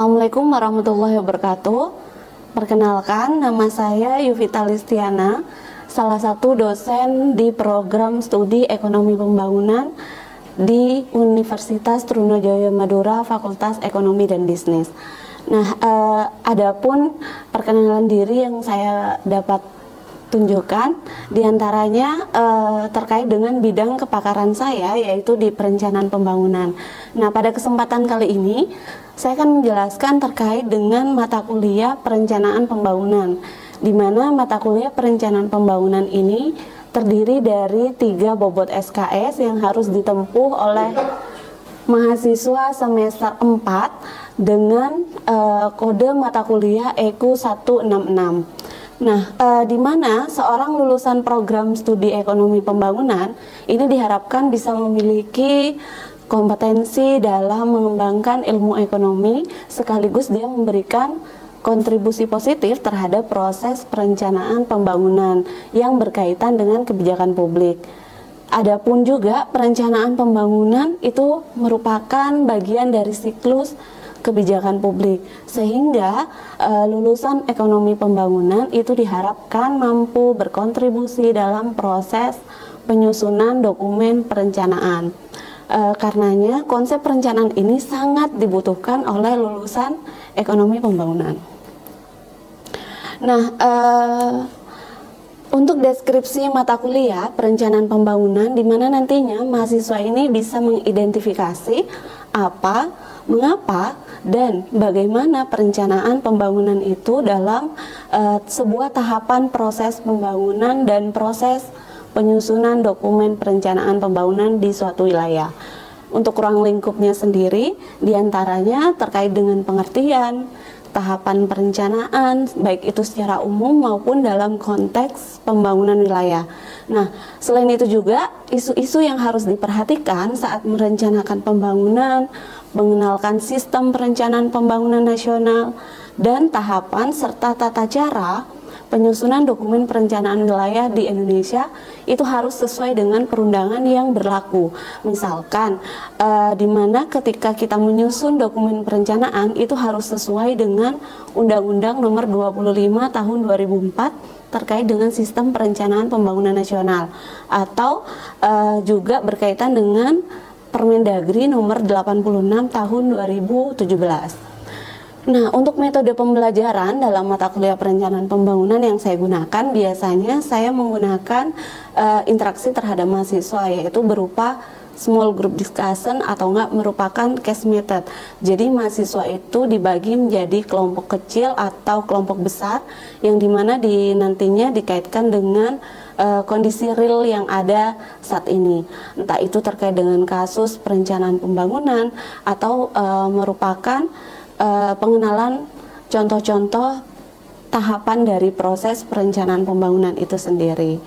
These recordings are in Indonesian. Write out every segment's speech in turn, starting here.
Assalamualaikum warahmatullahi wabarakatuh. Perkenalkan, nama saya Yuvita Listiana, salah satu dosen di program studi Ekonomi Pembangunan di Universitas Trunojoyo Madura, Fakultas Ekonomi dan Bisnis. Nah, adapun perkenalan diri yang saya dapat tunjukkan diantaranya terkait dengan bidang kepakaran saya, yaitu di perencanaan pembangunan. Nah, pada kesempatan kali ini saya akan menjelaskan terkait dengan mata kuliah perencanaan pembangunan, di mana mata kuliah perencanaan pembangunan ini terdiri dari 3 bobot SKS yang harus ditempuh oleh mahasiswa semester 4 dengan kode mata kuliah EKU 166. Nah, di mana seorang lulusan program studi ekonomi pembangunan ini diharapkan bisa memiliki kompetensi dalam mengembangkan ilmu ekonomi, sekaligus dia memberikan kontribusi positif terhadap proses perencanaan pembangunan yang berkaitan dengan kebijakan publik. Adapun juga perencanaan pembangunan itu merupakan bagian dari siklus kebijakan publik, sehingga lulusan ekonomi pembangunan itu diharapkan mampu berkontribusi dalam proses penyusunan dokumen perencanaan. Karenanya konsep perencanaan ini sangat dibutuhkan oleh lulusan ekonomi pembangunan. Nah, untuk deskripsi mata kuliah perencanaan pembangunan, di mana nantinya mahasiswa ini bisa mengidentifikasi apa, mengapa, dan bagaimana perencanaan pembangunan itu dalam sebuah tahapan proses pembangunan dan proses penyusunan dokumen perencanaan pembangunan di suatu wilayah. Untuk ruang lingkupnya sendiri, diantaranya terkait dengan pengertian, tahapan perencanaan, baik itu secara umum maupun dalam konteks pembangunan wilayah. Nah, selain itu juga isu-isu yang harus diperhatikan saat merencanakan pembangunan, mengenalkan sistem perencanaan pembangunan nasional, dan tahapan serta tata cara penyusunan dokumen perencanaan wilayah di Indonesia itu harus sesuai dengan perundangan yang berlaku. Misalkan, di mana ketika kita menyusun dokumen perencanaan itu harus sesuai dengan Undang-Undang Nomor 25 Tahun 2004 terkait dengan sistem perencanaan pembangunan nasional, atau juga berkaitan dengan Permendagri Nomor 86 Tahun 2017. Nah, untuk metode pembelajaran dalam mata kuliah perencanaan pembangunan yang saya gunakan, biasanya saya menggunakan interaksi terhadap mahasiswa, yaitu berupa small group discussion atau enggak merupakan case method. Jadi mahasiswa itu dibagi menjadi kelompok kecil atau kelompok besar, yang dimana nantinya dikaitkan dengan kondisi real yang ada saat ini. Entah itu terkait dengan kasus perencanaan pembangunan atau merupakan pengenalan contoh-contoh tahapan dari proses perencanaan pembangunan itu sendiri.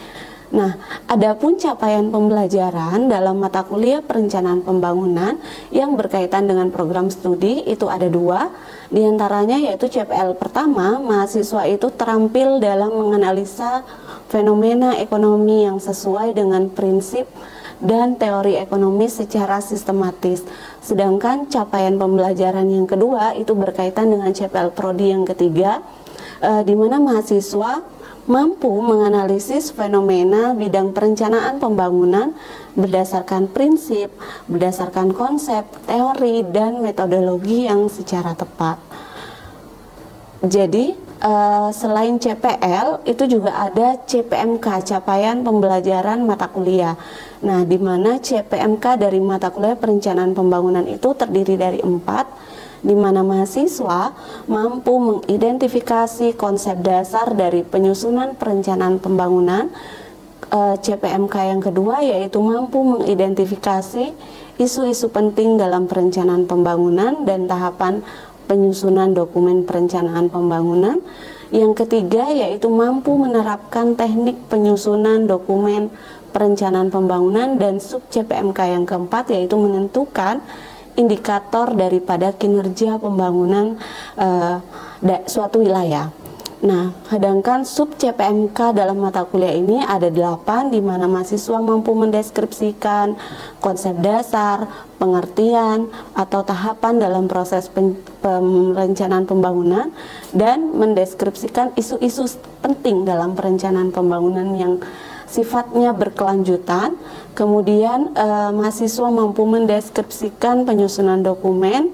Nah, adapun capaian pembelajaran dalam mata kuliah perencanaan pembangunan yang berkaitan dengan program studi itu ada 2, diantaranya yaitu CPL pertama, mahasiswa itu terampil dalam menganalisa fenomena ekonomi yang sesuai dengan prinsip dan teori ekonomi secara sistematis. Sedangkan capaian pembelajaran yang kedua itu berkaitan dengan CPL Prodi yang ketiga, di mana mahasiswa mampu menganalisis fenomena bidang perencanaan pembangunan berdasarkan prinsip, berdasarkan konsep, teori, dan metodologi yang secara tepat. Jadi, selain CPL, itu juga ada CPMK, capaian pembelajaran mata kuliah. Nah, di mana CPMK dari mata kuliah perencanaan pembangunan itu terdiri dari 4, di mana mahasiswa mampu mengidentifikasi konsep dasar dari penyusunan perencanaan pembangunan. CPMK yang kedua yaitu mampu mengidentifikasi isu-isu penting dalam perencanaan pembangunan dan tahapan penyusunan dokumen perencanaan pembangunan. Yang ketiga yaitu mampu menerapkan teknik penyusunan dokumen perencanaan pembangunan, dan sub CPMK yang keempat yaitu menentukan indikator daripada kinerja pembangunan suatu wilayah. Nah, sedangkan sub CPMK dalam mata kuliah ini ada 8, di mana mahasiswa mampu mendeskripsikan konsep dasar, pengertian, atau tahapan dalam proses perencanaan pembangunan dan mendeskripsikan isu-isu penting dalam perencanaan pembangunan yang sifatnya berkelanjutan. Kemudian mahasiswa mampu mendeskripsikan penyusunan dokumen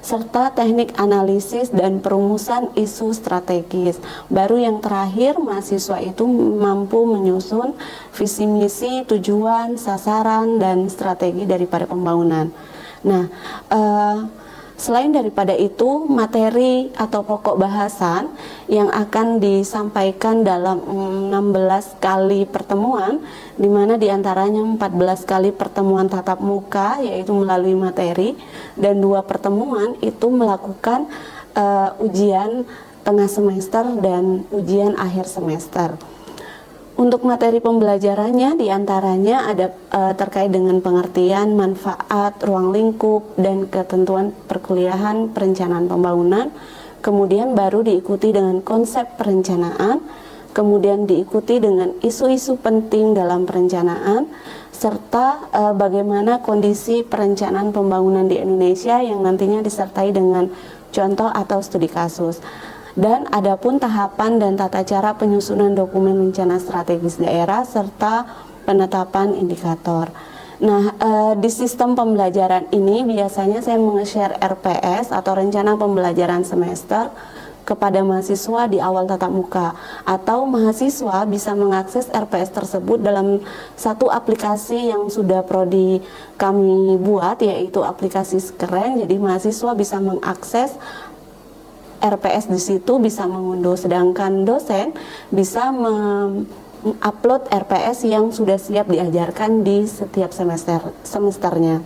serta teknik analisis dan perumusan isu strategis. Baru yang terakhir, mahasiswa itu mampu menyusun visi misi, tujuan, sasaran, dan strategi daripada pembangunan. Nah, selain daripada itu, materi atau pokok bahasan yang akan disampaikan dalam 16 kali pertemuan, di mana diantaranya 14 kali pertemuan tatap muka, yaitu melalui materi, dan 2 pertemuan itu melakukan ujian tengah semester dan ujian akhir semester. Untuk materi pembelajarannya diantaranya ada terkait dengan pengertian, manfaat, ruang lingkup, dan ketentuan perkuliahan perencanaan pembangunan. Kemudian baru diikuti dengan konsep perencanaan, kemudian diikuti dengan isu-isu penting dalam perencanaan, serta bagaimana kondisi perencanaan pembangunan di Indonesia yang nantinya disertai dengan contoh atau studi kasus. Dan adapun tahapan dan tata cara penyusunan dokumen rencana strategis daerah serta penetapan indikator. Nah, di sistem pembelajaran ini biasanya saya meng-share RPS atau rencana pembelajaran semester kepada mahasiswa di awal tatap muka, atau mahasiswa bisa mengakses RPS tersebut dalam satu aplikasi yang sudah prodi kami buat, yaitu aplikasi Sekeren. Jadi mahasiswa bisa mengakses RPS di situ, bisa mengunduh, sedangkan dosen bisa mengupload RPS yang sudah siap diajarkan di setiap semesternya.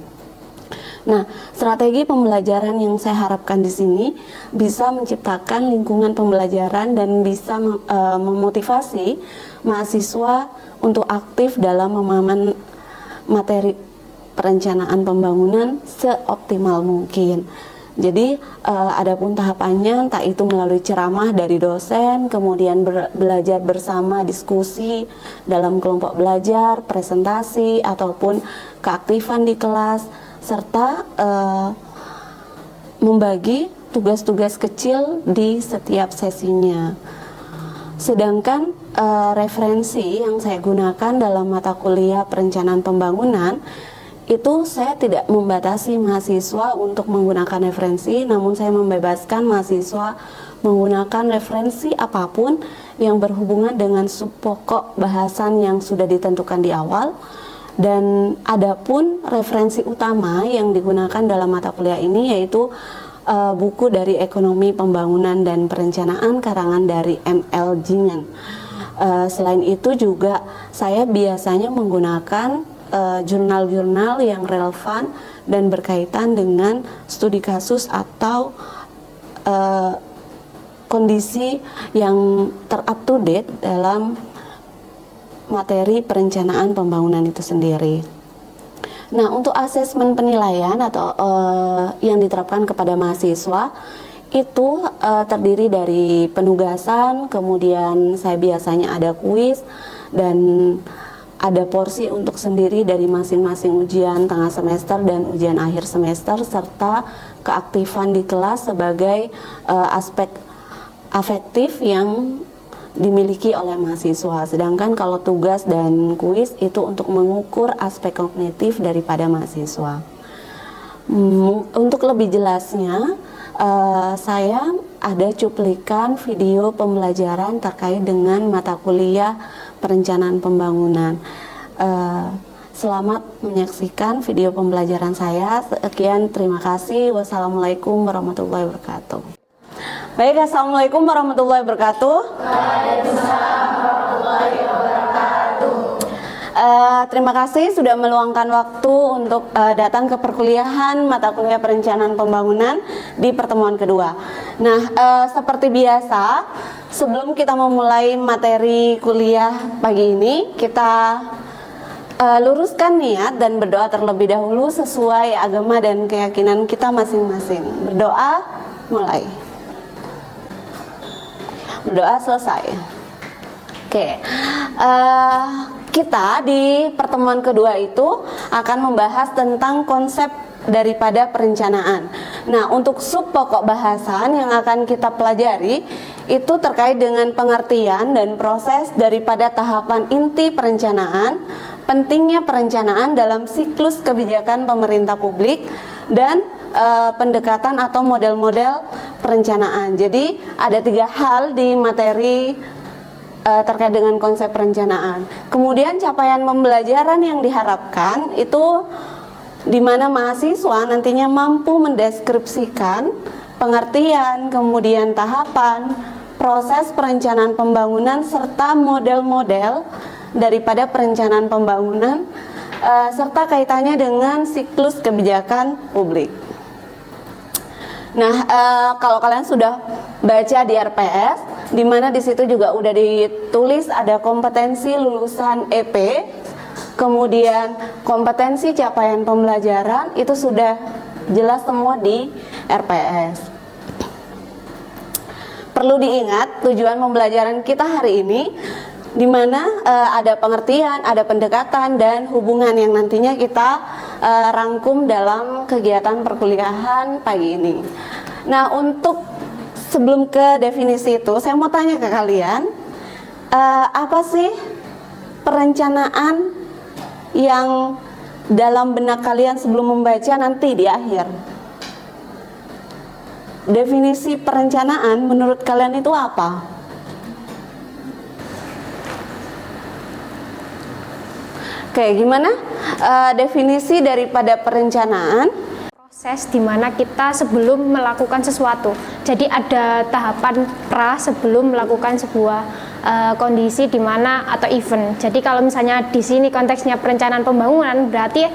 Nah, strategi pembelajaran yang saya harapkan di sini bisa menciptakan lingkungan pembelajaran dan bisa memotivasi mahasiswa untuk aktif dalam memahaman materi perencanaan pembangunan seoptimal mungkin. Jadi adapun tahapannya entah itu melalui ceramah dari dosen, kemudian belajar bersama, diskusi dalam kelompok belajar, presentasi, ataupun keaktifan di kelas, serta membagi tugas-tugas kecil di setiap sesinya. Sedangkan referensi yang saya gunakan dalam mata kuliah perencanaan pembangunan itu saya tidak membatasi mahasiswa untuk menggunakan referensi, namun saya membebaskan mahasiswa menggunakan referensi apapun yang berhubungan dengan sub pokok bahasan yang sudah ditentukan di awal. Dan adapun referensi utama yang digunakan dalam mata kuliah ini yaitu buku dari Ekonomi Pembangunan dan Perencanaan karangan dari M.L. Jingen. Selain itu juga saya biasanya menggunakan jurnal-jurnal yang relevan dan berkaitan dengan studi kasus atau kondisi yang ter-up to date dalam materi perencanaan pembangunan itu sendiri. Nah, untuk asesmen penilaian atau yang diterapkan kepada mahasiswa itu terdiri dari penugasan, kemudian saya biasanya ada kuis, dan ada porsi untuk sendiri dari masing-masing ujian tengah semester dan ujian akhir semester, serta keaktifan di kelas sebagai aspek afektif yang dimiliki oleh mahasiswa. Sedangkan kalau tugas dan kuis itu untuk mengukur aspek kognitif daripada mahasiswa. Untuk lebih jelasnya, saya ada cuplikan video pembelajaran terkait dengan mata kuliah perencanaan pembangunan. Selamat menyaksikan video pembelajaran saya. Sekian, terima kasih. Wassalamualaikum warahmatullahi wabarakatuh. Baik, assalamualaikum warahmatullahi wabarakatuh. Waalaikumsalam warahmatullahi wabarakatuh. Terima kasih sudah meluangkan waktu untuk datang ke perkuliahan mata kuliah perencanaan pembangunan di pertemuan kedua. Nah, seperti biasa, sebelum kita memulai materi kuliah pagi ini, kita luruskan niat dan berdoa terlebih dahulu sesuai agama dan keyakinan kita masing-masing. Berdoa, mulai. Berdoa selesai. Oke, kita di pertemuan kedua itu akan membahas tentang konsep daripada perencanaan. Nah, untuk sub pokok bahasan yang akan kita pelajari itu terkait dengan pengertian dan proses daripada tahapan inti perencanaan, pentingnya perencanaan dalam siklus kebijakan pemerintah publik, dan pendekatan atau model-model perencanaan. Jadi ada 3 hal di materi terkait dengan konsep perencanaan. Kemudian capaian pembelajaran yang diharapkan itu di mana mahasiswa nantinya mampu mendeskripsikan pengertian, kemudian tahapan, proses perencanaan pembangunan serta model-model daripada perencanaan pembangunan serta kaitannya dengan siklus kebijakan publik. Nah, kalau kalian sudah baca di RPS, di mana di situ juga udah ditulis ada kompetensi lulusan EP, kemudian kompetensi capaian pembelajaran, itu sudah jelas semua di RPS. Perlu diingat tujuan pembelajaran kita hari ini, di mana ada pengertian, ada pendekatan, dan hubungan yang nantinya kita rangkum dalam kegiatan perkuliahan pagi ini. Nah, untuk sebelum ke definisi itu, saya mau tanya ke kalian, apa sih perencanaan yang dalam benak kalian sebelum membaca nanti di akhir? Definisi perencanaan menurut kalian itu apa? Oke, gimana definisi daripada perencanaan? Proses di mana kita sebelum melakukan sesuatu. Jadi ada tahapan pra sebelum melakukan sebuah kondisi di mana atau event. Jadi kalau misalnya di sini konteksnya perencanaan pembangunan, berarti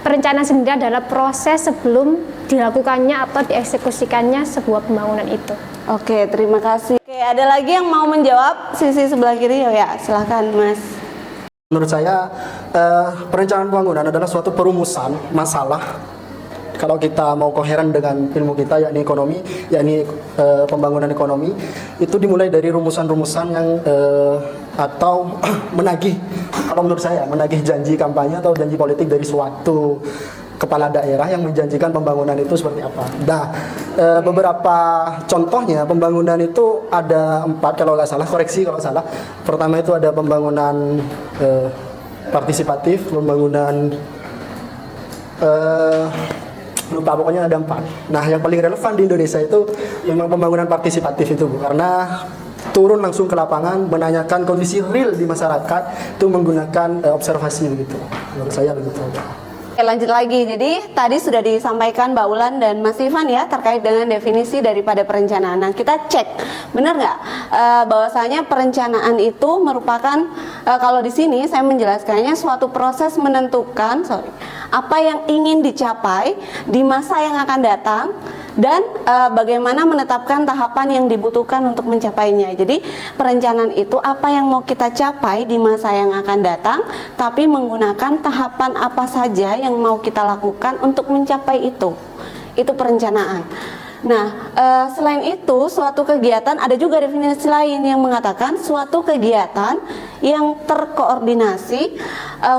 perencanaan sendiri adalah proses sebelum dilakukannya atau dieksekusikannya sebuah pembangunan itu. Oke, terima kasih. Oke, ada lagi yang mau menjawab sisi sebelah kiri? Ya, silahkan Mas. Menurut saya, perencanaan pembangunan adalah suatu perumusan masalah. Kalau kita mau koheren dengan ilmu kita, yakni ekonomi, yakni pembangunan ekonomi, itu dimulai dari rumusan-rumusan yang atau menagih. Kalau menurut saya, menagih janji kampanye atau janji politik dari suatu kepala daerah yang menjanjikan pembangunan itu seperti apa. Nah, beberapa contohnya pembangunan itu ada 4 kalau nggak salah, koreksi kalau salah. Pertama itu ada pembangunan partisipatif, pembangunan lupa, pokoknya ada 4. Nah, yang paling relevan di Indonesia itu memang pembangunan partisipatif itu, Bu, karena turun langsung ke lapangan menanyakan kondisi real di masyarakat itu menggunakan observasi begitu. Menurut saya begitu. Oke, lanjut lagi. Jadi tadi sudah disampaikan Mbak Ulan dan Mas Ivan ya terkait dengan definisi daripada perencanaan. Nah, kita cek benar nggak bahwasanya perencanaan itu merupakan kalau di sini saya menjelaskannya suatu proses menentukan apa yang ingin dicapai di masa yang akan datang dan bagaimana menetapkan tahapan yang dibutuhkan untuk mencapainya. Jadi perencanaan itu apa yang mau kita capai di masa yang akan datang, tapi menggunakan tahapan apa saja yang mau kita lakukan untuk mencapai itu. Itu perencanaan. Nah, selain itu suatu kegiatan ada juga definisi lain yang mengatakan suatu kegiatan yang terkoordinasi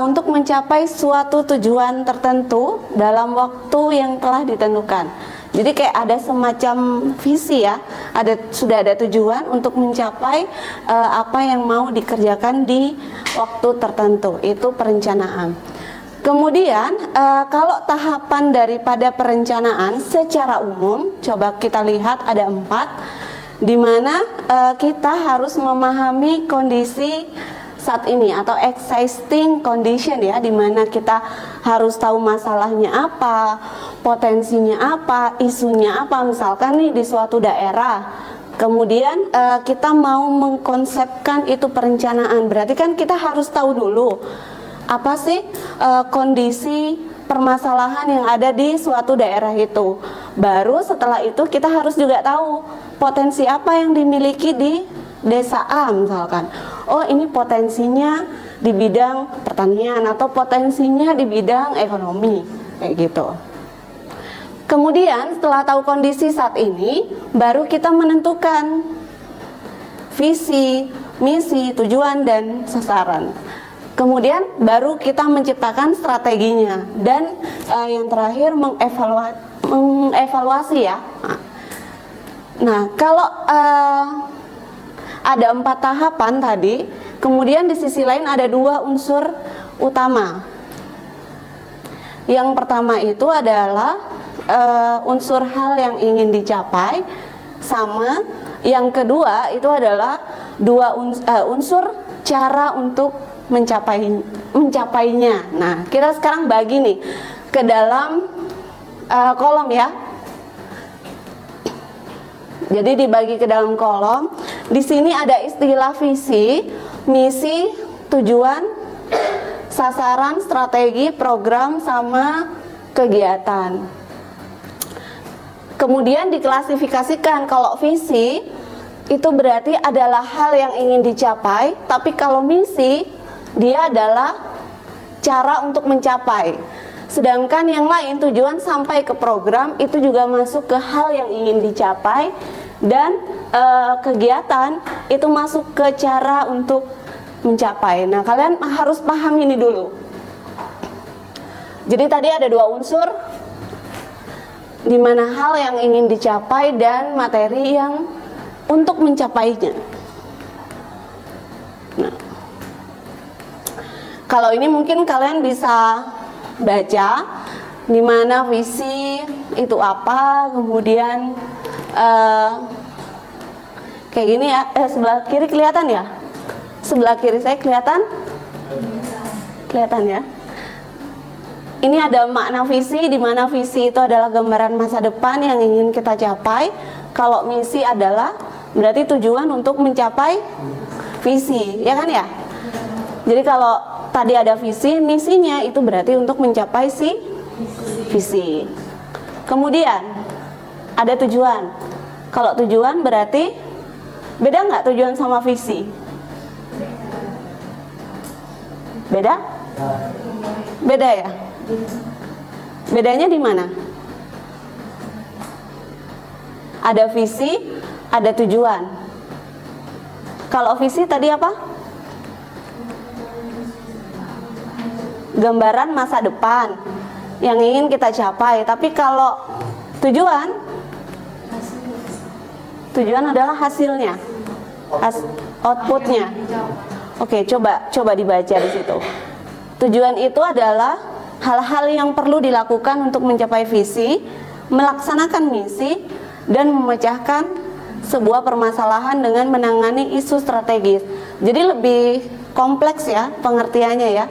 untuk mencapai suatu tujuan tertentu dalam waktu yang telah ditentukan. Jadi kayak ada semacam visi ya, sudah ada tujuan untuk mencapai apa yang mau dikerjakan di waktu tertentu, itu perencanaan. Kemudian kalau tahapan daripada perencanaan secara umum, coba kita lihat ada 4, di mana kita harus memahami kondisi saat ini atau existing condition ya, di mana kita harus tahu masalahnya apa, potensinya apa, isunya apa. Misalkan nih di suatu daerah, kemudian kita mau mengkonsepkan itu perencanaan, berarti kan kita harus tahu dulu apa sih kondisi permasalahan yang ada di suatu daerah itu. Baru setelah itu kita harus juga tahu potensi apa yang dimiliki di desa A misalkan. Oh, ini potensinya di bidang pertanian atau potensinya di bidang ekonomi, kayak gitu. Kemudian setelah tahu kondisi saat ini, baru kita menentukan visi, misi, tujuan, dan sasaran. Kemudian baru kita menciptakan strateginya, dan yang terakhir mengevaluasi ya. Nah, kalau ada 4 tahapan tadi, kemudian di sisi lain ada 2 unsur utama. Yang pertama itu adalah unsur hal yang ingin dicapai, sama yang kedua itu adalah unsur cara untuk mencapainya. Nah, kita sekarang bagi nih ke dalam kolom ya. Jadi dibagi ke dalam kolom. Di sini ada istilah visi, misi, tujuan, sasaran, strategi, program, sama kegiatan. Kemudian diklasifikasikan, kalau visi itu berarti adalah hal yang ingin dicapai, tapi kalau misi dia adalah cara untuk mencapai. Sedangkan yang lain, tujuan sampai ke program, itu juga masuk ke hal yang ingin dicapai, dan kegiatan itu masuk ke cara untuk mencapai. Nah, kalian harus paham ini dulu. Jadi tadi ada 2 unsur, di mana hal yang ingin dicapai dan materi yang untuk mencapainya. Nah, kalau ini mungkin kalian bisa baca di mana visi itu apa, kemudian kayak gini ya. Sebelah kiri kelihatan ya? Sebelah kiri saya kelihatan? Kelihatan ya? Ini ada makna visi, di mana visi itu adalah gambaran masa depan yang ingin kita capai. Kalau misi adalah berarti tujuan untuk mencapai visi, ya kan ya? Jadi kalau tadi ada visi, misinya itu berarti untuk mencapai si visi. Kemudian ada tujuan. Kalau tujuan berarti beda nggak tujuan sama visi? Beda? Beda ya? Bedanya di mana? Ada visi, ada tujuan. Kalau visi tadi apa? Gambaran masa depan yang ingin kita capai. Tapi kalau tujuan adalah hasilnya, outputnya. Oke, coba dibaca di situ. Tujuan itu adalah hal-hal yang perlu dilakukan untuk mencapai visi, melaksanakan misi, dan memecahkan sebuah permasalahan dengan menangani isu strategis. Jadi lebih kompleks ya pengertiannya ya.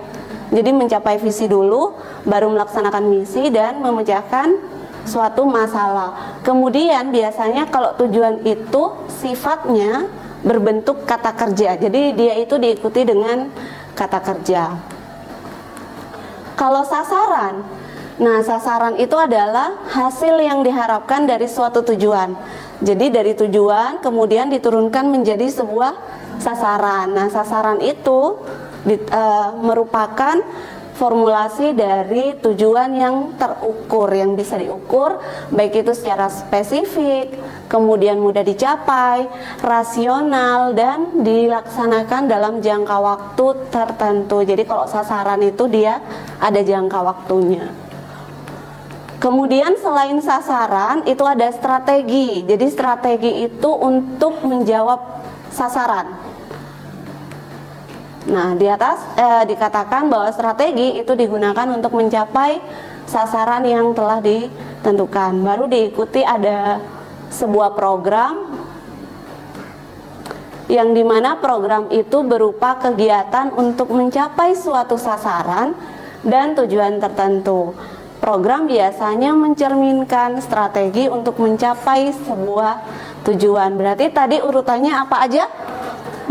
Jadi mencapai visi dulu, baru melaksanakan misi dan memecahkan suatu masalah. Kemudian biasanya kalau tujuan itu sifatnya berbentuk kata kerja. Jadi dia itu diikuti dengan kata kerja. Kalau sasaran, nah sasaran itu adalah hasil yang diharapkan dari suatu tujuan. Jadi dari tujuan kemudian diturunkan menjadi sebuah sasaran. Nah sasaran itu merupakan formulasi dari tujuan yang terukur, yang bisa diukur, baik itu secara spesifik, kemudian mudah dicapai, rasional, dan dilaksanakan dalam jangka waktu tertentu. Jadi kalau sasaran itu dia ada jangka waktunya. Kemudian selain sasaran itu ada strategi. Jadi strategi itu untuk menjawab sasaran. Nah, di atas dikatakan bahwa strategi itu digunakan untuk mencapai sasaran yang telah ditentukan. Baru diikuti ada sebuah program, yang dimana program itu berupa kegiatan untuk mencapai suatu sasaran dan tujuan tertentu. Program biasanya mencerminkan strategi untuk mencapai sebuah tujuan. Berarti tadi urutannya apa aja?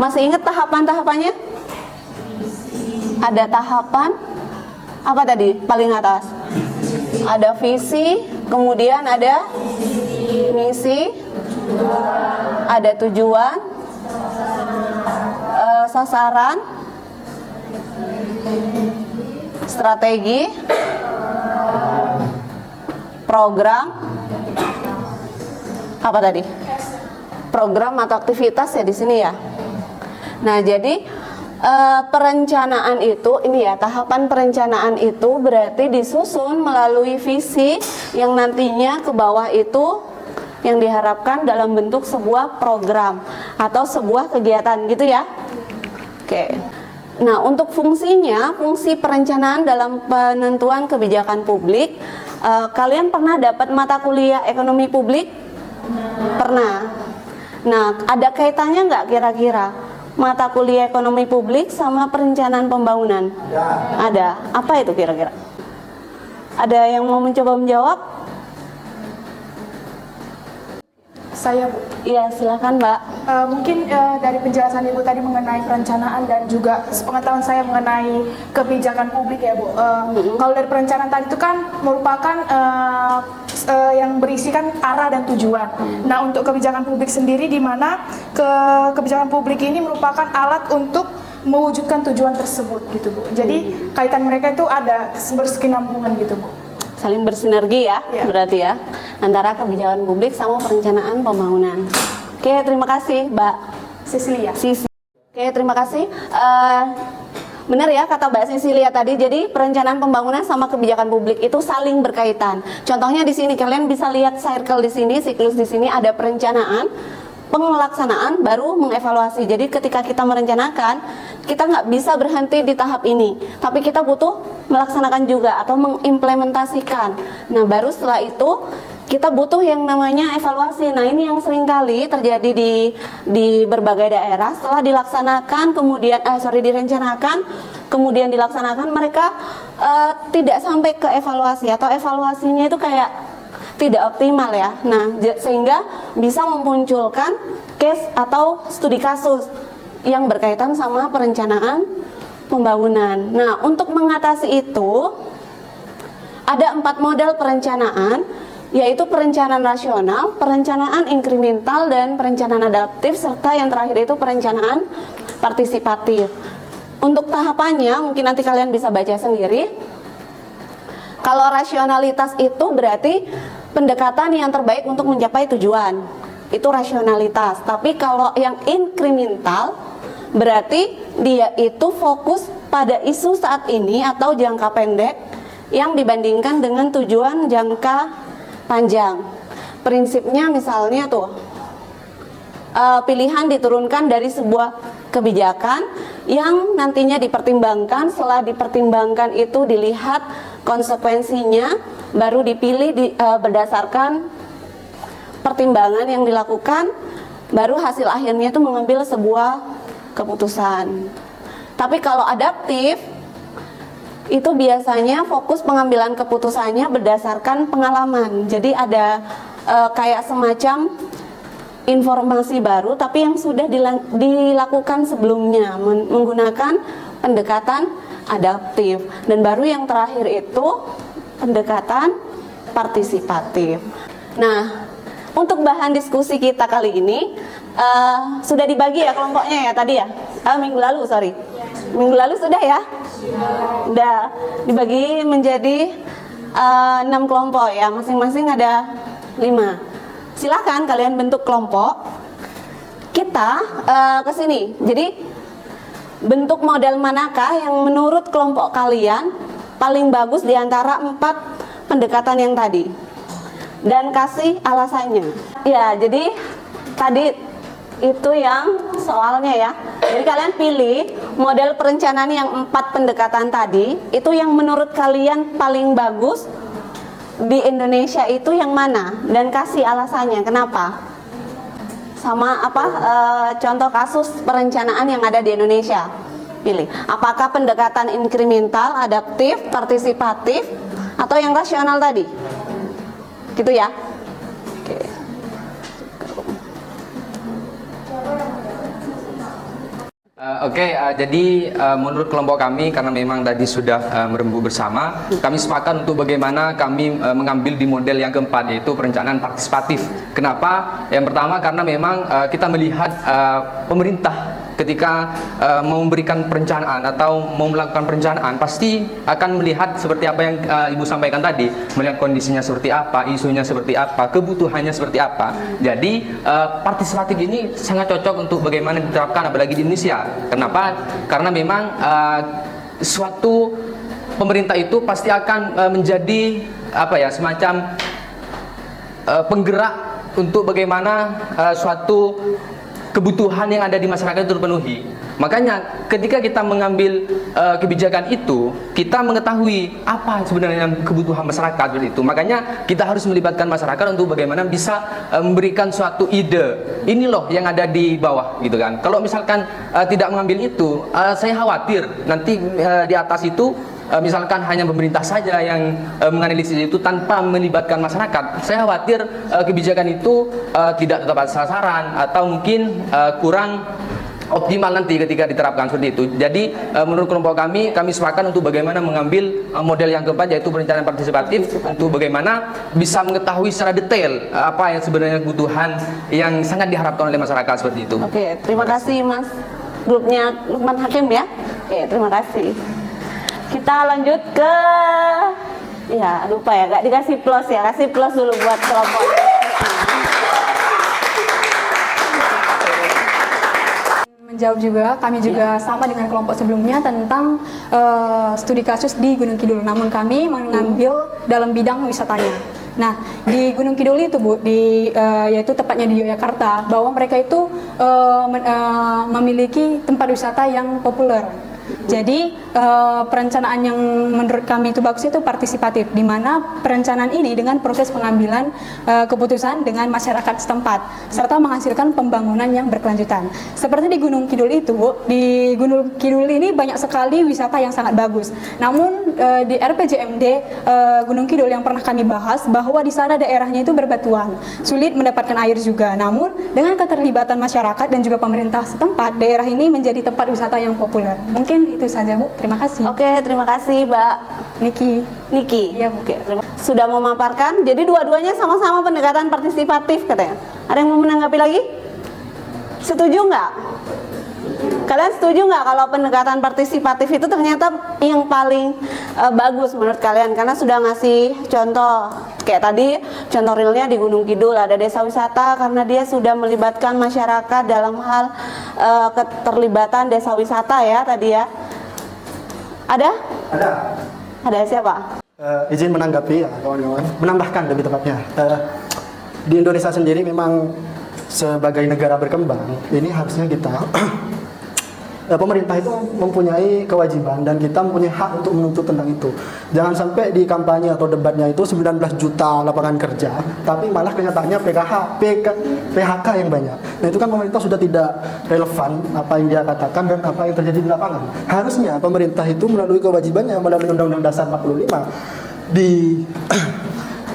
Masih ingat tahapan-tahapannya? Ada tahapan apa tadi paling atas? Ada visi, kemudian ada misi, ada tujuan, sasaran, strategi, program, apa tadi? program atau aktivitas ya di sini ya. Nah, jadi perencanaan itu, ini ya, tahapan perencanaan itu berarti disusun melalui visi yang nantinya ke bawah itu yang diharapkan dalam bentuk sebuah program atau sebuah kegiatan gitu ya. Oke. Nah, untuk fungsinya, fungsi perencanaan dalam penentuan kebijakan publik, kalian pernah dapat mata kuliah ekonomi publik? Pernah. Nah, ada kaitannya nggak kira-kira mata kuliah ekonomi publik sama perencanaan pembangunan? Ada. Apa itu kira-kira? Ada yang mau mencoba menjawab? Saya, Bu. Iya, silakan, Mbak. Mungkin dari penjelasan Ibu tadi mengenai perencanaan dan juga pengetahuan saya mengenai kebijakan publik ya, Bu. Kalau dari perencanaan tadi itu kan merupakan yang berisikan arah dan tujuan. Nah, untuk kebijakan publik sendiri di mana kebijakan publik ini merupakan alat untuk mewujudkan tujuan tersebut gitu, Bu. Jadi kaitan mereka itu ada berkesinambungan gitu, Bu. Saling bersinergi ya, Ya. berarti ya, antara kebijakan publik sama perencanaan pembangunan. Oke, terima kasih, Mbak Cecilia. Oke, terima kasih. Benar ya kata Mbak Cecilia tadi. Jadi perencanaan pembangunan sama kebijakan publik itu saling berkaitan. Contohnya di sini kalian bisa lihat circle di sini, siklus di sini ada perencanaan, pengelaksanaan, baru mengevaluasi. Jadi ketika kita merencanakan, kita nggak bisa berhenti di tahap ini, tapi kita butuh melaksanakan juga atau mengimplementasikan. Nah, baru setelah itu kita butuh yang namanya evaluasi. Nah, ini yang seringkali terjadi di berbagai daerah. Setelah dilaksanakan, kemudian direncanakan, kemudian dilaksanakan, mereka tidak sampai ke evaluasi atau evaluasinya itu kayak tidak optimal ya. Nah, sehingga bisa memunculkan case atau studi kasus yang berkaitan sama perencanaan pembangunan. Nah, untuk mengatasi itu ada 4 model perencanaan, yaitu perencanaan rasional, perencanaan inkremental, dan perencanaan adaptif, serta yang terakhir itu perencanaan partisipatif. Untuk tahapannya mungkin nanti kalian bisa baca sendiri. Kalau rasionalitas itu berarti pendekatan yang terbaik untuk mencapai tujuan, itu rasionalitas. Tapi kalau yang inkremental berarti dia itu fokus pada isu saat ini atau jangka pendek yang dibandingkan dengan tujuan jangka panjang. Prinsipnya misalnya tuh pilihan diturunkan dari sebuah kebijakan yang nantinya dipertimbangkan. Setelah dipertimbangkan itu dilihat konsekuensinya, baru dipilih berdasarkan pertimbangan yang dilakukan, baru hasil akhirnya itu mengambil sebuah keputusan. Tapi kalau adaptif itu biasanya fokus pengambilan keputusannya berdasarkan pengalaman. Jadi ada kayak semacam informasi baru tapi yang sudah dilakukan sebelumnya menggunakan pendekatan adaptif. Dan baru yang terakhir itu pendekatan partisipatif. Nah, untuk bahan diskusi kita kali ini sudah dibagi ya kelompoknya ya tadi ya? Minggu lalu, sorry. Minggu lalu sudah ya? Sudah dibagi menjadi 6 kelompok ya, masing-masing ada 5. Silahkan kalian bentuk kelompok. Kita ke sini. Jadi bentuk model manakah yang menurut kelompok kalian paling bagus di antara 4 pendekatan yang tadi? Dan kasih alasannya. Ya, jadi tadi itu yang soalnya ya. Jadi kalian pilih model perencanaan yang 4 pendekatan tadi, itu yang menurut kalian paling bagus di Indonesia itu yang mana? Dan kasih alasannya kenapa? Sama apa contoh kasus perencanaan yang ada di Indonesia. Pilih. Apakah pendekatan inkremental, adaptif, partisipatif, atau yang rasional tadi? Gitu ya. Oke. Jadi menurut kelompok kami, karena memang tadi sudah merembuk bersama, kami sepakat untuk bagaimana kami mengambil di model yang keempat, yaitu perencanaan partisipatif. Kenapa? Yang pertama karena memang kita melihat pemerintah ketika mau memberikan perencanaan atau mau melakukan perencanaan pasti akan melihat seperti apa yang Ibu sampaikan tadi, melihat kondisinya seperti apa, isunya seperti apa, kebutuhannya seperti apa. Jadi partisipatif ini sangat cocok untuk bagaimana diterapkan apalagi di Indonesia. Kenapa? Karena memang suatu pemerintah itu pasti akan menjadi apa ya, semacam penggerak untuk bagaimana suatu kebutuhan yang ada di masyarakat itu terpenuhi. Makanya ketika kita mengambil kebijakan itu, kita mengetahui apa sebenarnya kebutuhan masyarakat seperti itu. Makanya kita harus melibatkan masyarakat untuk bagaimana bisa memberikan suatu ide. Ini loh yang ada di bawah gitu kan. Kalau misalkan tidak mengambil itu, saya khawatir nanti di atas itu misalkan hanya pemerintah saja yang menganalisis itu tanpa melibatkan masyarakat. Saya khawatir kebijakan itu tidak tepat sasaran atau mungkin kurang optimal nanti ketika diterapkan seperti itu. Jadi menurut kelompok kami sepakat untuk bagaimana mengambil model yang keempat, yaitu perencanaan partisipatif, untuk bagaimana bisa mengetahui secara detail apa yang sebenarnya kebutuhan yang sangat diharapkan oleh masyarakat seperti itu. Oke, terima kasih Mas. Grupnya Lukman Hakim ya. Oke, terima kasih. Kita lanjut ke, ya lupa ya, gak dikasih plus ya, kasih plus dulu buat kelompok. Menjawab juga, kami juga sama dengan kelompok sebelumnya tentang studi kasus di Gunung Kidul, namun kami mengambil dalam bidang wisatanya. Nah, di Gunung Kidul itu Bu, yaitu tepatnya di Yogyakarta, bahwa mereka itu memiliki tempat wisata yang populer. Jadi perencanaan yang menurut kami itu bagus itu partisipatif, di mana perencanaan ini dengan proses pengambilan keputusan dengan masyarakat setempat serta menghasilkan pembangunan yang berkelanjutan. Seperti di Gunung Kidul itu, Bu, di Gunung Kidul ini banyak sekali wisata yang sangat bagus. Namun di RPJMD Gunung Kidul yang pernah kami bahas bahwa di sana daerahnya itu berbatuan, sulit mendapatkan air juga. Namun dengan keterlibatan masyarakat dan juga pemerintah setempat, daerah ini menjadi tempat wisata yang populer. Mungkin itu saja Bu, terima kasih. Oke, terima kasih Mbak Niki. Iya, Bu. Oke, sudah memaparkan. Jadi dua-duanya sama-sama pendekatan partisipatif katanya. Ada yang mau menanggapi lagi? Setuju nggak? Kalian setuju nggak kalau pendekatan partisipatif itu ternyata yang paling bagus menurut kalian? Karena sudah ngasih contoh, kayak tadi contoh realnya di Gunung Kidul ada desa wisata karena dia sudah melibatkan masyarakat dalam hal keterlibatan desa wisata ya tadi ya. Ada? Ada siapa? Izin menanggapi ya kawan-kawan, menambahkan lebih tepatnya. Di Indonesia sendiri memang sebagai negara berkembang, ini harusnya kita pemerintah itu mempunyai kewajiban dan kita mempunyai hak untuk menuntut tentang itu. Jangan sampai di kampanye atau debatnya itu 19 juta lapangan kerja, tapi malah kenyataannya PHK yang banyak. Nah itu kan pemerintah sudah tidak relevan apa yang dia katakan dan apa yang terjadi di lapangan. Harusnya pemerintah itu melalui kewajibannya melalui Undang-Undang Dasar 45 di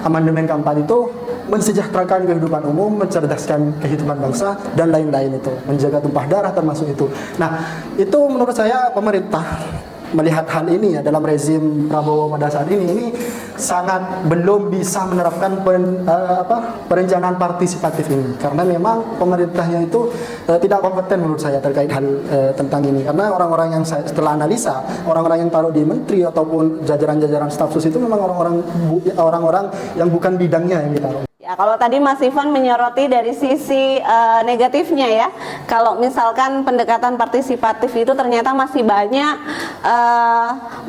amandemen keempat itu mensejahterakan kehidupan umum, mencerdaskan kehidupan bangsa, dan lain-lain itu. Menjaga tumpah darah termasuk itu. Nah, itu menurut saya pemerintah melihat hal ini ya dalam rezim Prabowo pada saat ini sangat belum bisa menerapkan perencanaan partisipatif ini. Karena memang pemerintahnya itu tidak kompeten menurut saya terkait hal tentang ini. Karena orang-orang yang saya setelah analisa, orang-orang yang taruh di menteri ataupun jajaran-jajaran staf sus itu memang orang-orang yang bukan bidangnya yang ditaruh. Ya, kalau tadi Mas Ivan menyoroti dari sisi negatifnya ya, kalau misalkan pendekatan partisipatif itu ternyata masih banyak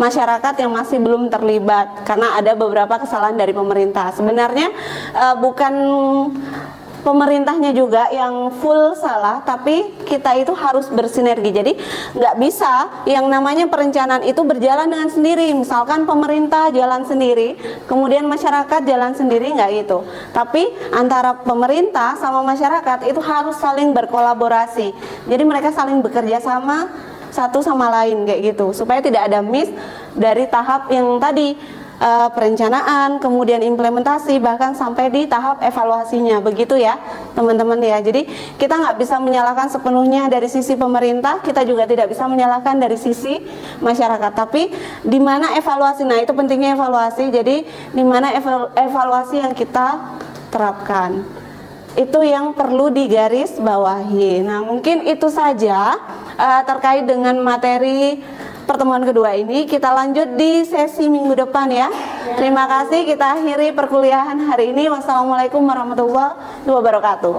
masyarakat yang masih belum terlibat karena ada beberapa kesalahan dari pemerintah. Sebenarnya bukan pemerintahnya juga yang full salah, tapi kita itu harus bersinergi. Jadi nggak bisa yang namanya perencanaan itu berjalan dengan sendiri. Misalkan pemerintah jalan sendiri, kemudian masyarakat jalan sendiri, nggak gitu. Tapi antara pemerintah sama masyarakat itu harus saling berkolaborasi. Jadi mereka saling bekerja sama satu sama lain kayak gitu, supaya tidak ada miss dari tahap yang tadi. Perencanaan, kemudian implementasi, bahkan sampai di tahap evaluasinya, begitu ya teman-teman ya. Jadi kita nggak bisa menyalahkan sepenuhnya dari sisi pemerintah, kita juga tidak bisa menyalahkan dari sisi masyarakat. Tapi di mana evaluasi, nah itu pentingnya evaluasi. Jadi di mana evaluasi yang kita terapkan. Itu yang perlu digarisbawahi. Nah, mungkin itu saja terkait dengan materi pertemuan kedua ini. Kita lanjut di sesi minggu depan ya. Terima kasih, kita akhiri perkuliahan hari ini. Wassalamualaikum warahmatullahi wabarakatuh.